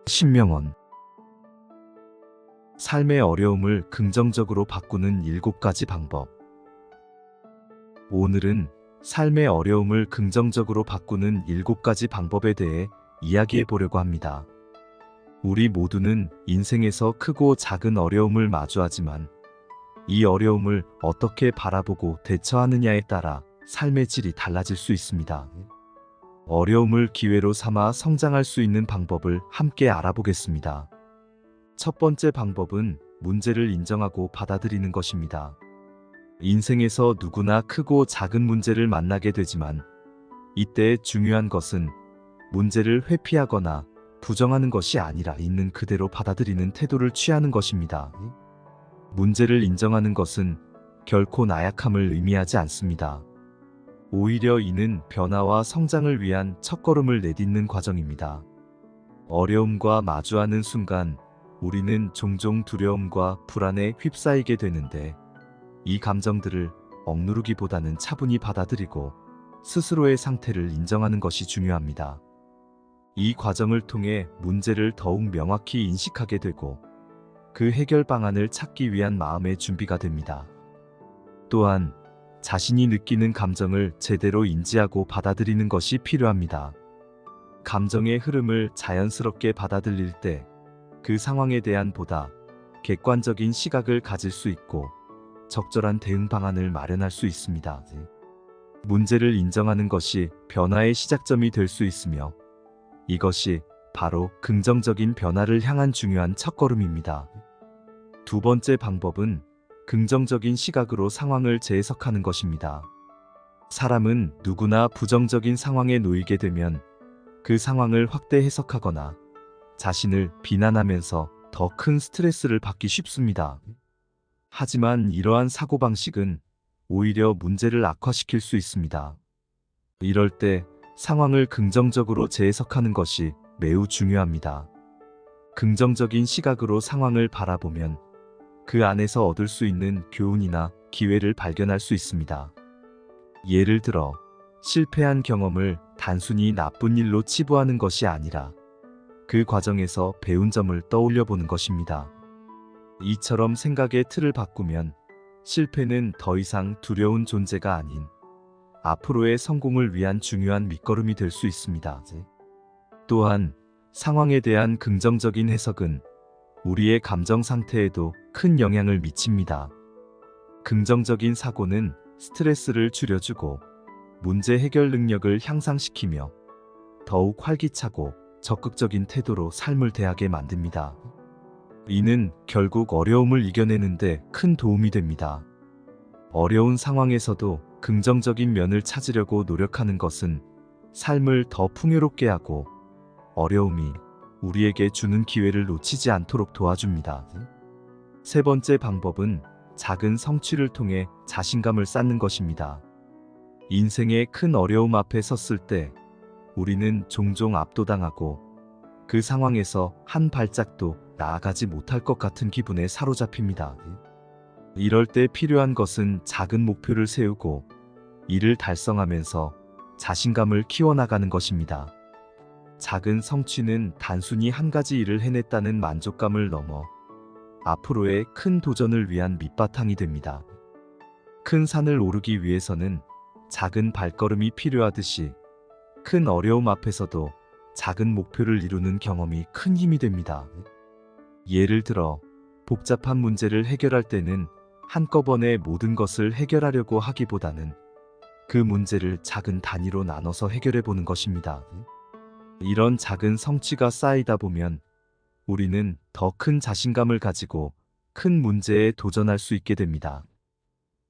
신명원. 삶의 어려움을 긍정적으로 바꾸는 7가지 방법. 오늘은 삶의 어려움을 긍정적으로 바꾸는 7가지 방법에 대해 이야기해 보려고 합니다. 우리 모두는 인생에서 크고 작은 어려움을 마주하지만 이 어려움을 어떻게 바라보고 대처하느냐에 따라 삶의 질이 달라질 수 있습니다. 어려움을 기회로 삼아 성장할 수 있는 방법을 함께 알아보겠습니다. 첫 번째 방법은 문제를 인정하고 받아들이는 것입니다. 인생에서 누구나 크고 작은 문제를 만나게 되지만 이때 중요한 것은 문제를 회피하거나 부정하는 것이 아니라 있는 그대로 받아들이는 태도를 취하는 것입니다. 문제를 인정하는 것은 결코 나약함을 의미하지 않습니다. 오히려 이는 변화와 성장을 위한 첫걸음을 내딛는 과정입니다. 어려움과 마주하는 순간 우리는 종종 두려움과 불안에 휩싸이게 되는데 이 감정들을 억누르기보다는 차분히 받아들이고 스스로의 상태를 인정하는 것이 중요합니다. 이 과정을 통해 문제를 더욱 명확히 인식하게 되고 그 해결 방안을 찾기 위한 마음의 준비가 됩니다. 또한 자신이 느끼는 감정을 제대로 인지하고 받아들이는 것이 필요합니다. 감정의 흐름을 자연스럽게 받아들일 때 그 상황에 대한 보다 객관적인 시각을 가질 수 있고 적절한 대응 방안을 마련할 수 있습니다. 문제를 인정하는 것이 변화의 시작점이 될 수 있으며 이것이 바로 긍정적인 변화를 향한 중요한 첫걸음입니다. 두 번째 방법은 긍정적인 시각으로 상황을 재해석하는 것입니다. 사람은 누구나 부정적인 상황에 놓이게 되면 그 상황을 확대 해석하거나 자신을 비난하면서 더 큰 스트레스를 받기 쉽습니다. 하지만 이러한 사고방식은 오히려 문제를 악화시킬 수 있습니다. 이럴 때 상황을 긍정적으로 재해석하는 것이 매우 중요합니다. 긍정적인 시각으로 상황을 바라보면 그 안에서 얻을 수 있는 교훈이나 기회를 발견할 수 있습니다. 예를 들어 실패한 경험을 단순히 나쁜 일로 치부하는 것이 아니라 그 과정에서 배운 점을 떠올려 보는 것입니다. 이처럼 생각의 틀을 바꾸면 실패는 더 이상 두려운 존재가 아닌 앞으로의 성공을 위한 중요한 밑거름이 될 수 있습니다. 또한 상황에 대한 긍정적인 해석은 우리의 감정 상태에도 큰 영향을 미칩니다. 긍정적인 사고는 스트레스를 줄여주고 문제 해결 능력을 향상시키며 더욱 활기차고 적극적인 태도로 삶을 대하게 만듭니다. 이는 결국 어려움을 이겨내는데 큰 도움이 됩니다. 어려운 상황에서도 긍정적인 면을 찾으려고 노력하는 것은 삶을 더 풍요롭게 하고 어려움이 우리에게 주는 기회를 놓치지 않도록 도와줍니다. 세 번째 방법은 작은 성취를 통해 자신감을 쌓는 것입니다. 인생의 큰 어려움 앞에 섰을 때 우리는 종종 압도당하고 그 상황에서 한 발짝도 나아가지 못할 것 같은 기분에 사로잡힙니다. 이럴 때 필요한 것은 작은 목표를 세우고 이를 달성하면서 자신감을 키워나가는 것입니다. 작은 성취는 단순히 한 가지 일을 해냈다는 만족감을 넘어 앞으로의 큰 도전을 위한 밑바탕이 됩니다. 큰 산을 오르기 위해서는 작은 발걸음이 필요하듯이 큰 어려움 앞에서도 작은 목표를 이루는 경험이 큰 힘이 됩니다. 예를 들어 복잡한 문제를 해결할 때는 한꺼번에 모든 것을 해결하려고 하기보다는 그 문제를 작은 단위로 나눠서 해결해 보는 것입니다. 이런 작은 성취가 쌓이다 보면 우리는 더 큰 자신감을 가지고 큰 문제에 도전할 수 있게 됩니다.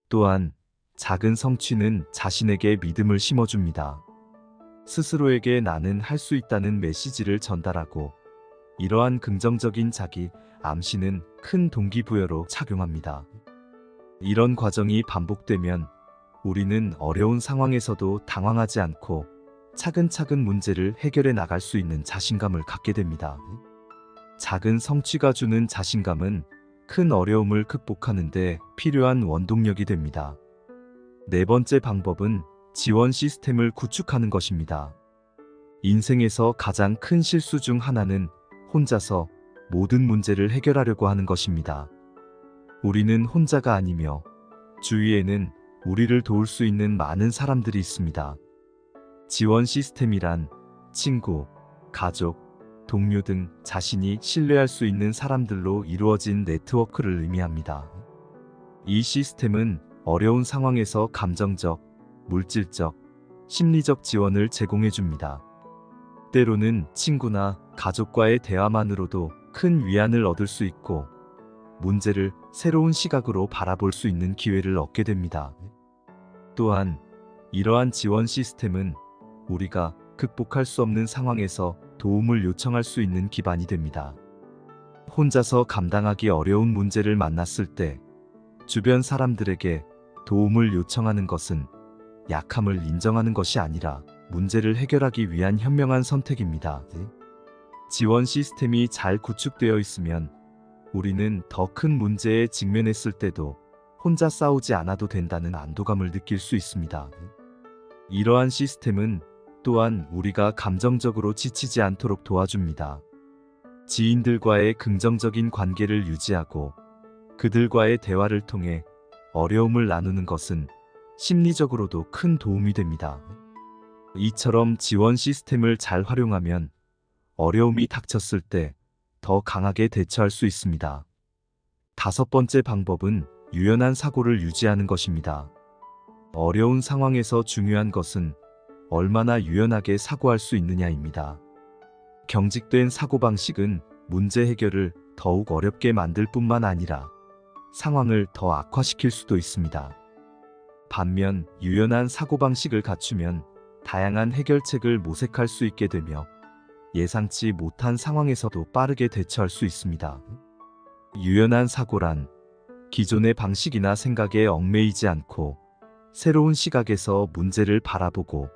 또한 작은 성취는 자신에게 믿음을 심어줍니다. 스스로에게 나는 할 수 있다는 메시지를 전달하고 이러한 긍정적인 자기 암시는 큰 동기부여로 작용합니다. 이런 과정이 반복되면 우리는 어려운 상황에서도 당황하지 않고 차근차근 문제를 해결해 나갈 수 있는 자신감을 갖게 됩니다. 작은 성취가 주는 자신감은 큰 어려움을 극복하는 데 필요한 원동력이 됩니다. 네 번째 방법은 지원 시스템을 구축하는 것입니다. 인생에서 가장 큰 실수 중 하나는 혼자서 모든 문제를 해결하려고 하는 것입니다. 우리는 혼자가 아니며 주위에는 우리를 도울 수 있는 많은 사람들이 있습니다. 지원 시스템이란 친구, 가족, 동료 등 자신이 신뢰할 수 있는 사람들로 이루어진 네트워크를 의미합니다. 이 시스템은 어려운 상황에서 감정적, 물질적, 심리적 지원을 제공해 줍니다. 때로는 친구나 가족과의 대화만으로도 큰 위안을 얻을 수 있고 문제를 새로운 시각으로 바라볼 수 있는 기회를 얻게 됩니다. 또한 이러한 지원 시스템은 우리가 극복할 수 없는 상황에서 도움을 요청할 수 있는 기반이 됩니다. 혼자서 감당하기 어려운 문제를 만났을 때 주변 사람들에게 도움을 요청하는 것은 약함을 인정하는 것이 아니라 문제를 해결하기 위한 현명한 선택입니다. 지원 시스템이 잘 구축되어 있으면 우리는 더 큰 문제에 직면했을 때도 혼자 싸우지 않아도 된다는 안도감을 느낄 수 있습니다. 이러한 시스템은 또한 우리가 감정적으로 지치지 않도록 도와줍니다. 지인들과의 긍정적인 관계를 유지하고 그들과의 대화를 통해 어려움을 나누는 것은 심리적으로도 큰 도움이 됩니다. 이처럼 지원 시스템을 잘 활용하면 어려움이 닥쳤을 때 더 강하게 대처할 수 있습니다. 다섯 번째 방법은 유연한 사고를 유지하는 것입니다. 어려운 상황에서 중요한 것은 얼마나 유연하게 사고할 수 있느냐입니다. 경직된 사고방식은 문제 해결을 더욱 어렵게 만들 뿐만 아니라 상황을 더 악화시킬 수도 있습니다. 반면 유연한 사고방식을 갖추면 다양한 해결책을 모색할 수 있게 되며 예상치 못한 상황에서도 빠르게 대처할 수 있습니다. 유연한 사고란 기존의 방식이나 생각에 얽매이지 않고 새로운 시각에서 문제를 바라보고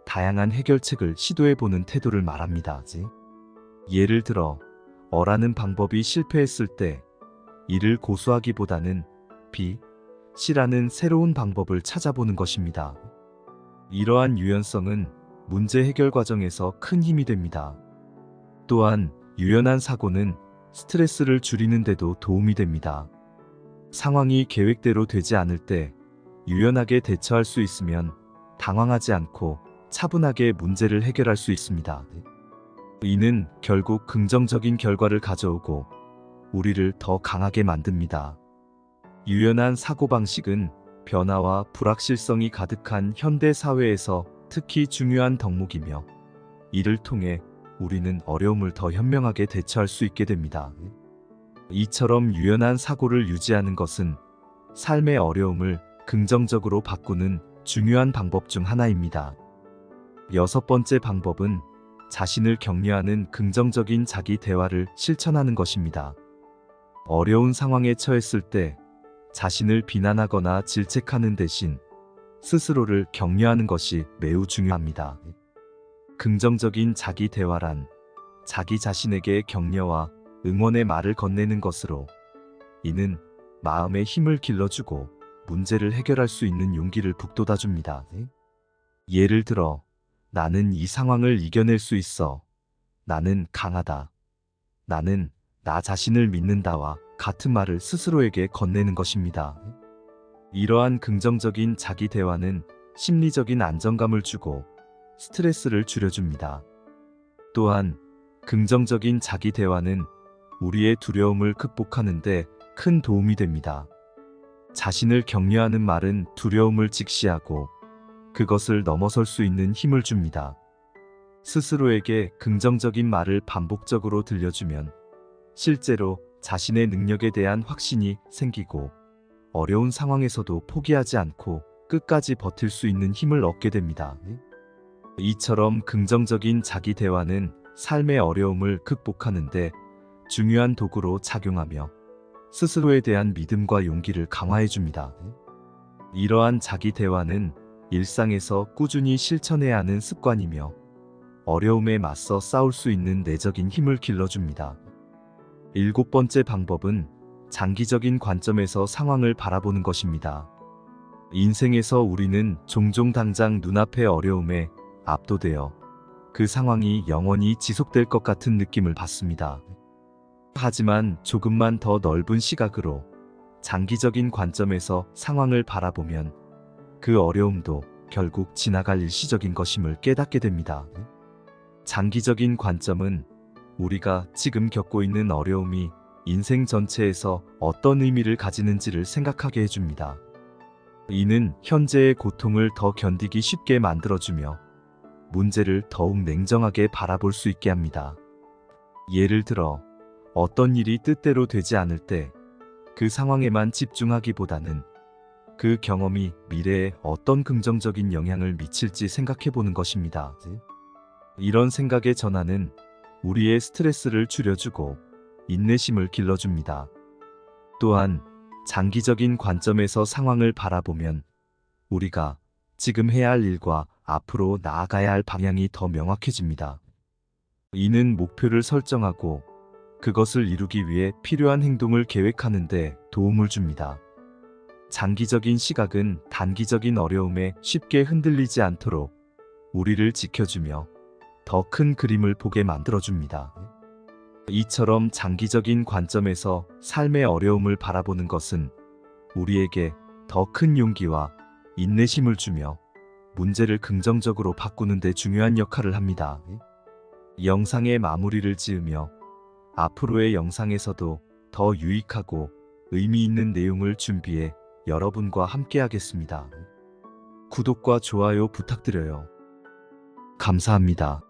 다양한 해결책을 시도해보는 태도를 말합니다. 예를 들어 어라는 방법이 실패했을 때 이를 고수하기보다는 B, C라는 새로운 방법을 찾아보는 것입니다. 이러한 유연성은 문제 해결 과정에서 큰 힘이 됩니다. 또한 유연한 사고는 스트레스를 줄이는 데도 도움이 됩니다. 상황이 계획대로 되지 않을 때 유연하게 대처할 수 있으면 당황하지 않고 차분하게 문제를 해결할 수 있습니다. 이는 결국 긍정적인 결과를 가져오고 우리를 더 강하게 만듭니다. 유연한 사고방식은 변화와 불확실성이 가득한 현대 사회에서 특히 중요한 덕목이며 이를 통해 우리는 어려움을 더 현명하게 대처할 수 있게 됩니다. 이처럼 유연한 사고를 유지하는 것은 삶의 어려움을 긍정적으로 바꾸는 중요한 방법 중 하나입니다. 여섯 번째 방법은 자신을 격려하는 긍정적인 자기 대화를 실천하는 것입니다. 어려운 상황에 처했을 때 자신을 비난하거나 질책하는 대신 스스로를 격려하는 것이 매우 중요합니다. 긍정적인 자기 대화란 자기 자신에게 격려와 응원의 말을 건네는 것으로 이는 마음의 힘을 길러주고 문제를 해결할 수 있는 용기를 북돋아줍니다. 예를 들어 나는 이 상황을 이겨낼 수 있어. 나는 강하다. 나는 나 자신을 믿는다와 같은 말을 스스로에게 건네는 것입니다. 이러한 긍정적인 자기 대화는 심리적인 안정감을 주고 스트레스를 줄여줍니다. 또한 긍정적인 자기 대화는 우리의 두려움을 극복하는 데 큰 도움이 됩니다. 자신을 격려하는 말은 두려움을 직시하고 그것을 넘어설 수 있는 힘을 줍니다. 스스로에게 긍정적인 말을 반복적으로 들려주면 실제로 자신의 능력에 대한 확신이 생기고 어려운 상황에서도 포기하지 않고 끝까지 버틸 수 있는 힘을 얻게 됩니다. 이처럼 긍정적인 자기 대화는 삶의 어려움을 극복하는 데 중요한 도구로 작용하며 스스로에 대한 믿음과 용기를 강화해 줍니다. 이러한 자기 대화는 일상에서 꾸준히 실천해야 하는 습관이며 어려움에 맞서 싸울 수 있는 내적인 힘을 길러줍니다. 일곱 번째 방법은 장기적인 관점에서 상황을 바라보는 것입니다. 인생에서 우리는 종종 당장 눈앞의 어려움에 압도되어 그 상황이 영원히 지속될 것 같은 느낌을 받습니다. 하지만 조금만 더 넓은 시각으로 장기적인 관점에서 상황을 바라보면 그 어려움도 결국 지나갈 일시적인 것임을 깨닫게 됩니다. 장기적인 관점은 우리가 지금 겪고 있는 어려움이 인생 전체에서 어떤 의미를 가지는지를 생각하게 해줍니다. 이는 현재의 고통을 더 견디기 쉽게 만들어주며 문제를 더욱 냉정하게 바라볼 수 있게 합니다. 예를 들어 어떤 일이 뜻대로 되지 않을 때 그 상황에만 집중하기보다는 그 경험이 미래에 어떤 긍정적인 영향을 미칠지 생각해 보는 것입니다. 이런 생각의 전환은 우리의 스트레스를 줄여주고 인내심을 길러줍니다. 또한 장기적인 관점에서 상황을 바라보면 우리가 지금 해야 할 일과 앞으로 나아가야 할 방향이 더 명확해집니다. 이는 목표를 설정하고 그것을 이루기 위해 필요한 행동을 계획하는 데 도움을 줍니다. 장기적인 시각은 단기적인 어려움에 쉽게 흔들리지 않도록 우리를 지켜주며 더 큰 그림을 보게 만들어줍니다. 이처럼 장기적인 관점에서 삶의 어려움을 바라보는 것은 우리에게 더 큰 용기와 인내심을 주며 문제를 긍정적으로 바꾸는 데 중요한 역할을 합니다. 영상의 마무리를 지으며 앞으로의 영상에서도 더 유익하고 의미 있는 내용을 준비해 여러분과 함께 하겠습니다. 구독과 좋아요 부탁드려요. 감사합니다.